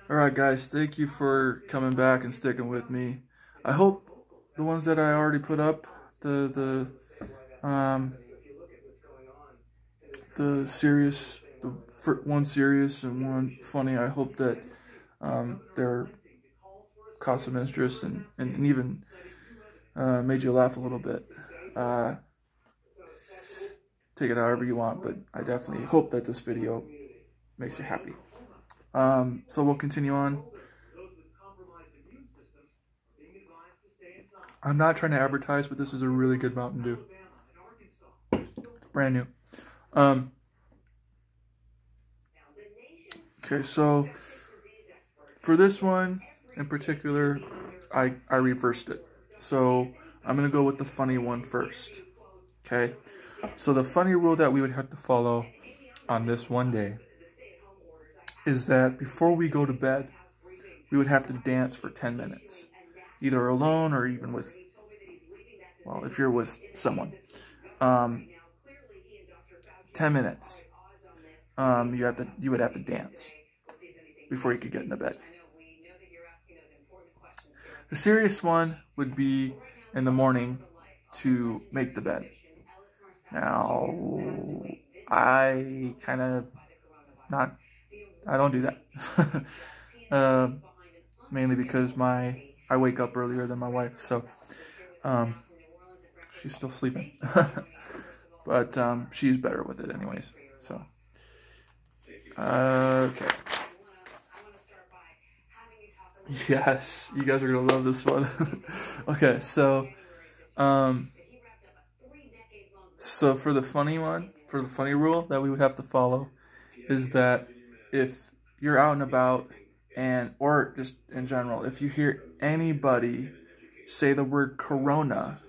Alright guys, thank you for coming back and sticking with me. I hope the ones that I already put up, um one serious and one funny, I hope that they're caused some interest and even made you laugh a little bit. Take it however you want, but I definitely hope that this video makes you happy. So we'll continue on. I'm not trying to advertise, but this is a really good Mountain Dew. Brand new. Okay, so for this one in particular, I reversed it. So I'm going to go with the funny one first. Okay, so the funny rule that we would have to follow on this one day is that before we go to bed, we would have to dance for 10 minutes. Either alone or even with, well, if you're with someone. 10 minutes. You would have to dance before you could get into bed. The serious one would be in the morning to make the bed. Now, I don't do that. Mainly because I wake up earlier than my wife, so she's still sleeping. But she's better with it anyways. So okay. Yes, you guys are gonna love this one. Okay, so for the funny one, for the funny rule that we would have to follow is that if you're out and about or just in general, if you hear anybody say the word Corona,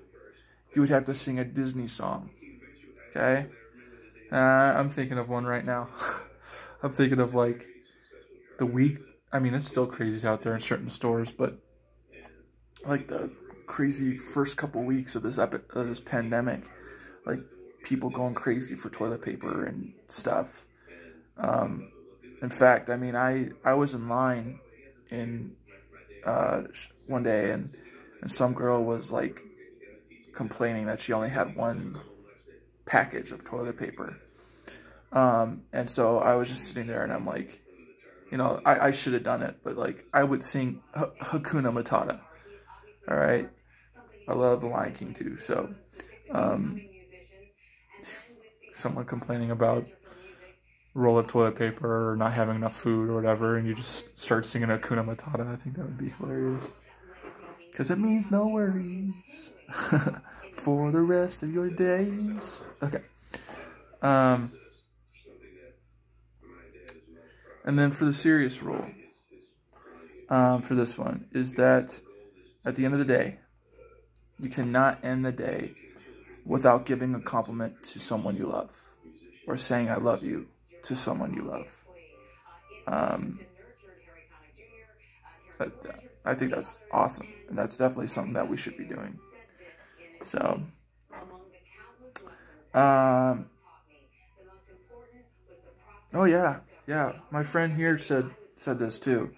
you would have to sing a Disney song. Okay? I'm thinking of one right now. I'm thinking of like the week. I mean, it's still crazy out there in certain stores, but like the crazy first couple weeks of this pandemic, like people going crazy for toilet paper and stuff. In fact, I mean, I was in line one day and some girl was like complaining that she only had one package of toilet paper. And so I was just sitting there and I'm like, you know, I should have done it, but like I would sing Hakuna Matata. All right. I love The Lion King too. So, someone complaining about roll of toilet paper or not having enough food or whatever, and you just start singing Hakuna Matata, I think that would be hilarious. Because it means no worries for the rest of your days. Okay. And then for the serious rule, for this one, is that at the end of the day, you cannot end the day without giving a compliment to someone you love or saying I love you to someone you love. I think that's awesome, and that's definitely something that we should be doing. So, oh yeah, my friend here said this too.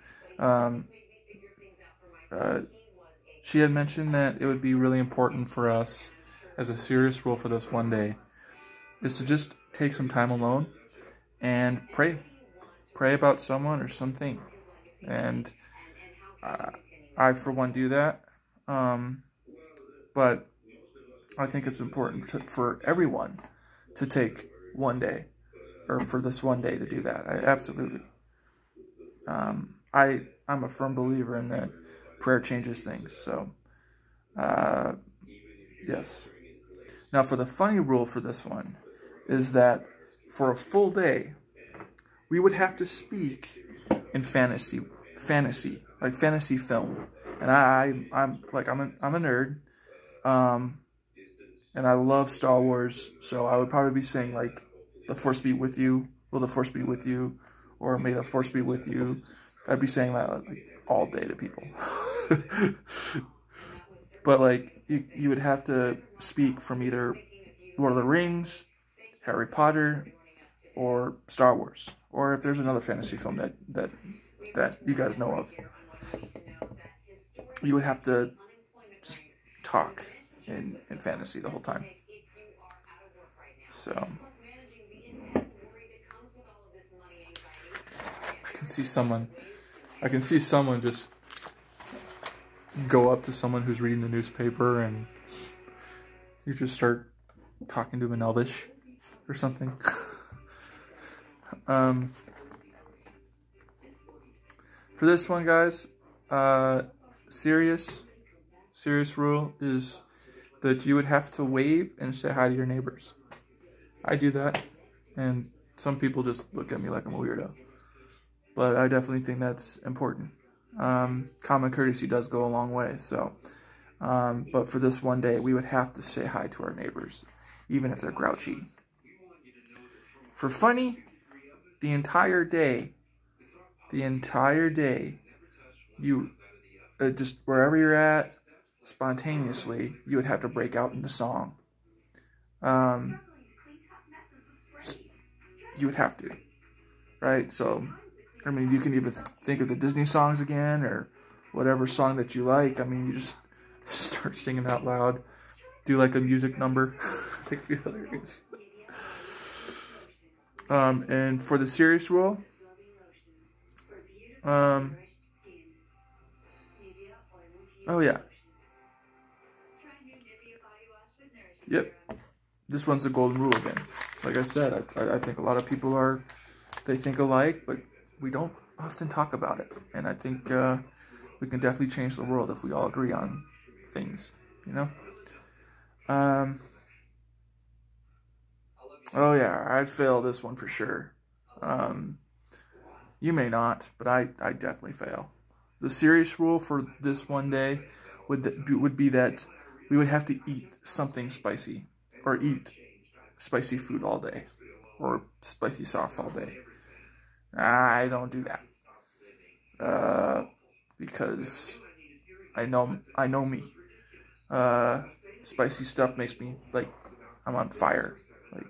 She had mentioned that it would be really important for us, as a serious rule for this one day, is to just take some time alone and pray about someone or something. And I for one do that, but I think it's important for everyone to take one day, or for this one day to do that. Absolutely. I'm a firm believer in that prayer changes things. So, yes. Now, for the funny rule for this one is that for a full day, we would have to speak in fantasy, like fantasy film. And I'm a nerd, and I love Star Wars. So I would probably be saying like, "The Force be with you," "Will the Force be with you," or "May the Force be with you." I'd be saying that like all day to people. But like you would have to speak from either Lord of the Rings, Harry Potter, or Star Wars, or if there's another fantasy film that that you guys know of. You would have to just talk in fantasy the whole time. So I can see someone just go up to someone who's reading the newspaper and you just start talking to them in Elvish or something. For this one, guys, serious rule is that you would have to wave and say hi to your neighbors. I do that, and some people just look at me like I'm a weirdo. But I definitely think that's important. Common courtesy does go a long way, so. But for this one day, we would have to say hi to our neighbors, even if they're grouchy. For funny, the entire day, you, just wherever you're at, spontaneously, you would have to break out into song. You would have to, right? So, I mean, you can even think of the Disney songs again, or whatever song that you like. I mean, you just start singing out loud, do like a music number. I think it'd be hilarious. And for the serious rule, oh yeah, yep, this one's the golden rule again. Like I said, I think a lot of people they think alike, but we don't often talk about it. And I think we can definitely change the world if we all agree on things, you know? Oh yeah, I'd fail this one for sure. You may not, but I definitely fail. The serious rule for this one day would be that we would have to eat something spicy, or eat spicy food all day, or spicy sauce all day. I don't do that, because I know me. Spicy stuff makes me like I'm on fire, like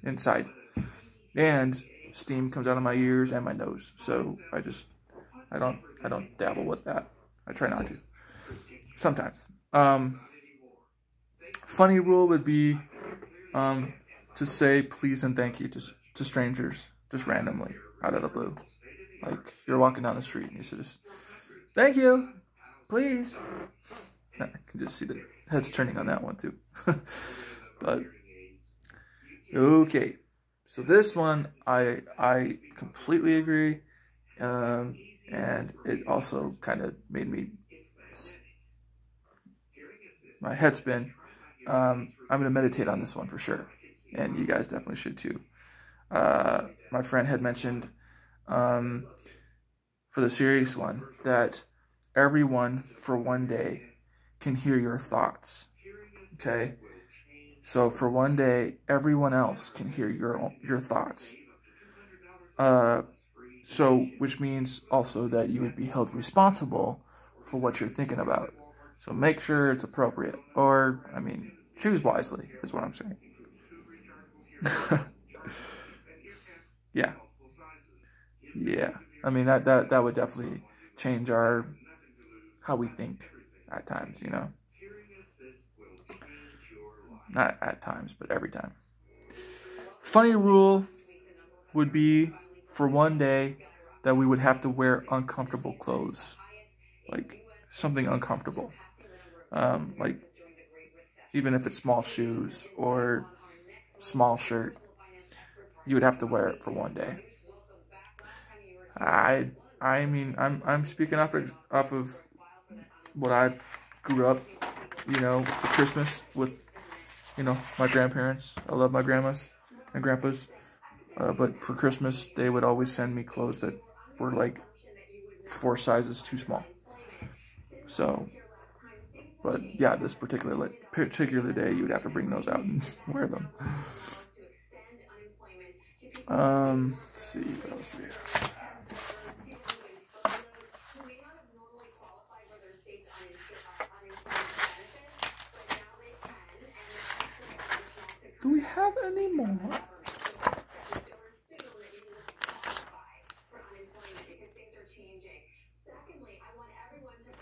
inside, and steam comes out of my ears and my nose. So I don't dabble with that. I try not to. Sometimes. Funny rule would be to say please and thank you to strangers, just randomly, out of the blue. Like, you're walking down the street and you say just, thank you, please. I can just see the heads turning on that one too. But, okay. So this one, I completely agree. And it also kind of made my head spin. I'm going to meditate on this one for sure. And you guys definitely should too. My friend had mentioned for the serious one that everyone for one day can hear your thoughts. Okay? So for one day, everyone else can hear your thoughts. So which means also that you would be held responsible for what you're thinking about. So make sure it's appropriate. Or, I mean, choose wisely is what I'm saying. Yeah. Yeah. I mean, that would definitely change how we think at times, you know? Not at times, but every time. Funny rule would be for one day that we would have to wear uncomfortable clothes. Like, something uncomfortable. Like, even if it's small shoes or small shirt, you would have to wear it for one day. I mean, I'm speaking off of what I grew up, you know, for Christmas with, you know, my grandparents. I love my grandmas and grandpas, but for Christmas they would always send me clothes that were like 4 sizes too small. So, but yeah, this particular day you would have to bring those out and wear them. Let's see what else we have. Do we have any more?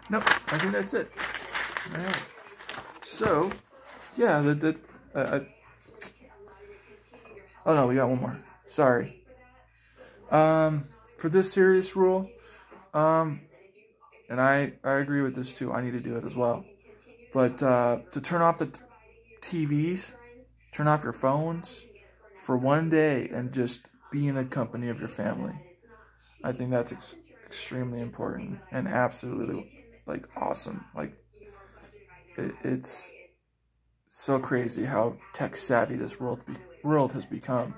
Nope, I think that's it. All right. So, yeah, oh no, we got one more. Sorry. For this serious rule, and I agree with this too. I need to do it as well. But to turn off the TVs, turn off your phones for one day and just be in the company of your family. I think that's extremely important and absolutely like awesome. Like it's so crazy how tech savvy this world has become.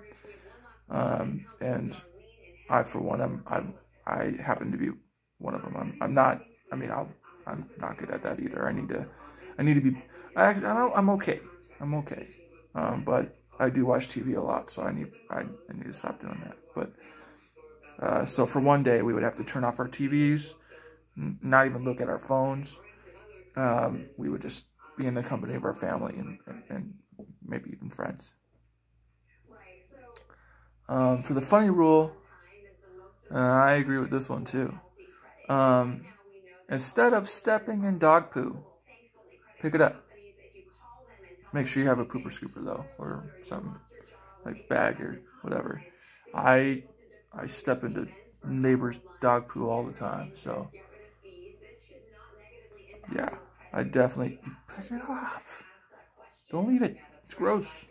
And I, for one, I happen to be one of them. I'm not. I mean, I'm not good at that either. I need to be. I'm okay. I'm okay. But I do watch TV a lot, so I need to stop doing that. But so for one day, we would have to turn off our TVs, not even look at our phones. We would just be in the company of our family and maybe even friends. For the funny rule, I agree with this one too. Instead of stepping in dog poo, pick it up. Make sure you have a pooper scooper though, or something like bag or whatever. I step into neighbors' dog poo all the time, so yeah, I definitely pick it up. Don't leave it. It's gross.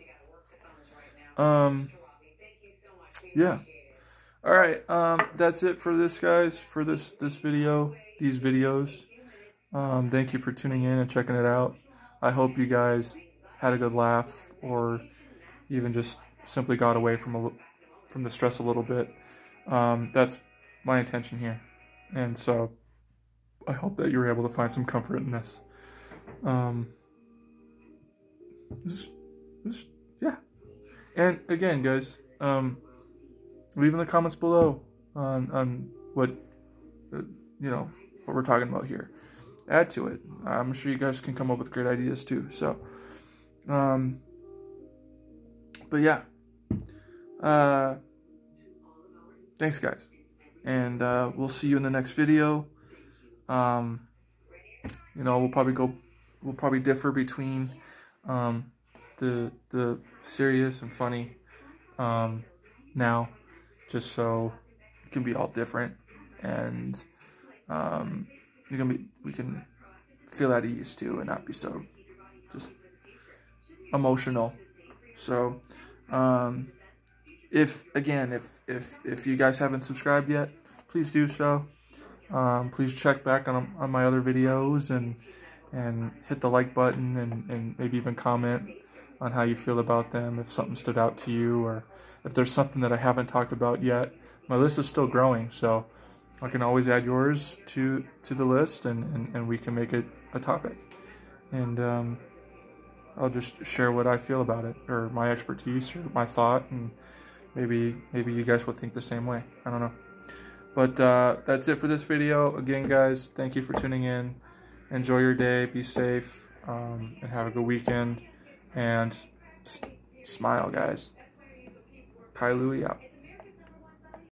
Yeah. All right. That's it for this, guys. For this video, these videos. Thank you for tuning in and checking it out. I hope you guys had a good laugh, or even just simply got away from the stress a little bit. That's my intention here, and so I hope that you were able to find some comfort in this. Yeah. And again, guys, leave in the comments below on what what we're talking about here. Add to it. I'm sure you guys can come up with great ideas too. So, but yeah, thanks guys, and we'll see you in the next video. We'll probably differ between the serious and funny now, just so it can be all different, and we can feel at ease too and not be so just emotional. So if you guys haven't subscribed yet, please do so. Please check back on my other videos and hit the like button and maybe even comment on how you feel about them, if something stood out to you, or if there's something that I haven't talked about yet. My list is still growing, so I can always add yours to the list, and we can make it a topic. And I'll just share what I feel about it, or my expertise, or my thought, and maybe you guys would think the same way. I don't know. But that's it for this video. Again, guys, thank you for tuning in. Enjoy your day. Be safe, and have a good weekend. And smile, guys. Kai Louie out.